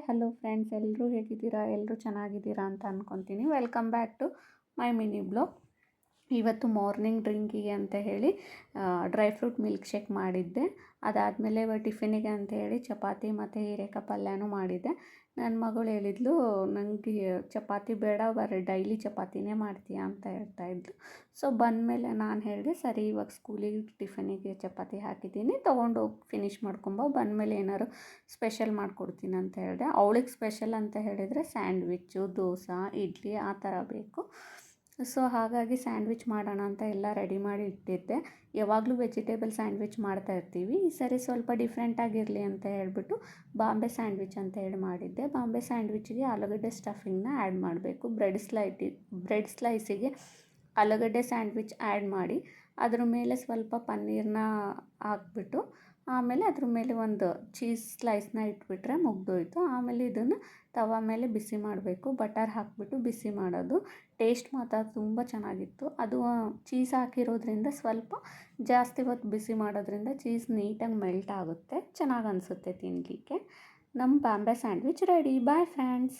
Hello friends, ಎಲ್ಲರೂ ಹೇಗಿದ್ದೀರಾ? ಎಲ್ಲರೂ ಚೆನ್ನಾಗಿದ್ದೀರಾ ಅಂತ ಅಂದ್ಕೊತೀನಿ. Welcome back to my mini blog. ಇವತ್ತು ಮಾರ್ನಿಂಗ್ ಡ್ರಿಂಕಿಗೆ ಅಂತ ಹೇಳಿ ಡ್ರೈ ಫ್ರೂಟ್ ಮಿಲ್ಕ್ ಶೇಕ್ ಮಾಡಿದ್ದೆ. ಅದಾದಮೇಲೆ ಟಿಫಿನಿಗೆ ಅಂತ ಹೇಳಿ ಚಪಾತಿ ಮತ್ತು ಹೀರೆಕಾಯಿ ಪಲ್ಯನೂ ಮಾಡಿದ್ದೆ. ನನ್ನ ಮಗಳು ಹೇಳಿದ್ಲು, ನನಗೆ ಚಪಾತಿ ಬೇಡ, ಡೈಲಿ ಚಪಾತಿನೇ ಮಾಡ್ತೀಯಾ ಅಂತ ಹೇಳ್ತಾಯಿದ್ಲು. ಸೊ ಬಂದಮೇಲೆ ನಾನು ಹೇಳಿದೆ, ಸರಿ ಇವಾಗ ಸ್ಕೂಲಿಗೆ ಟಿಫಿನಿಗೆ ಚಪಾತಿ ಹಾಕಿದ್ದೀನಿ, ತೊಗೊಂಡೋಗಿ ಫಿನಿಷ್ ಮಾಡ್ಕೊಂಬ, ಬಂದಮೇಲೆ ಏನಾದ್ರು ಸ್ಪೆಷಲ್ ಮಾಡಿಕೊಡ್ತೀನಿ ಅಂತ ಹೇಳಿದೆ. ಅವಳಿಗೆ ಸ್ಪೆಷಲ್ ಅಂತ ಹೇಳಿದರೆ ಸ್ಯಾಂಡ್ವಿಚ್ಚು, ದೋಸೆ, ಇಡ್ಲಿ ಆ ಥರ ಬೇಕು. ಸೊ ಹಾಗಾಗಿ ಸ್ಯಾಂಡ್ವಿಚ್ ಮಾಡೋಣ ಅಂತ ಎಲ್ಲ ರೆಡಿ ಮಾಡಿ ಇಟ್ಟಿದ್ದೆ. ಯಾವಾಗಲೂ ವೆಜಿಟೇಬಲ್ ಸ್ಯಾಂಡ್ವಿಚ್ ಮಾಡ್ತಾ ಇರ್ತೀವಿ, ಈ ಸರಿ ಸ್ವಲ್ಪ ಡಿಫ್ರೆಂಟಾಗಿರಲಿ ಅಂತ ಹೇಳ್ಬಿಟ್ಟು ಬಾಂಬೆ ಸ್ಯಾಂಡ್ವಿಚ್ ಅಂತ ಹೇಳಿ ಮಾಡಿದ್ದೆ. ಬಾಂಬೆ ಸ್ಯಾಂಡ್ವಿಚ್ಗೆ ಆಲೂಗಡ್ಡೆ ಸ್ಟಫಿಂಗ್ನ ಆ್ಯಡ್ ಮಾಡಬೇಕು. ಬ್ರೆಡ್ ಸ್ಲೈಸಿಗೆ ಆಲೂಗಡ್ಡೆ ಸ್ಯಾಂಡ್ವಿಚ್ ಆ್ಯಡ್ ಮಾಡಿ ಅದ್ರ ಮೇಲೆ ಸ್ವಲ್ಪ ಪನ್ನೀರನ್ನ ಹಾಕ್ಬಿಟ್ಟು ಆಮೇಲೆ ಅದ್ರ ಮೇಲೆ ಒಂದು ಚೀಸ್ ಸ್ಲೈಸ್ನ ಇಟ್ಬಿಟ್ರೆ ಮುಗ್ದೋಯ್ತು. ಆಮೇಲೆ ಇದನ್ನು ತವ ಮೇಲೆ ಬಿಸಿ ಮಾಡಬೇಕು. ಬಟರ್ ಹಾಕಿಬಿಟ್ಟು ಬಿಸಿ ಮಾಡೋದು. ಟೇಸ್ಟ್ ಮಾತ್ರ ತುಂಬ ಚೆನ್ನಾಗಿತ್ತು. ಅದು ಚೀಸ್ ಹಾಕಿರೋದ್ರಿಂದ ಸ್ವಲ್ಪ ಜಾಸ್ತಿ ಹೊತ್ತು ಬಿಸಿ ಮಾಡೋದ್ರಿಂದ ಚೀಸ್ ನೀಟಾಗಿ ಮೆಲ್ಟ್ ಆಗುತ್ತೆ, ಚೆನ್ನಾಗಿ ಅನಿಸುತ್ತೆ ತಿನ್ನಲಿಕ್ಕೆ. ನಮ್ಮ Bombay sandwich ready. Bye friends.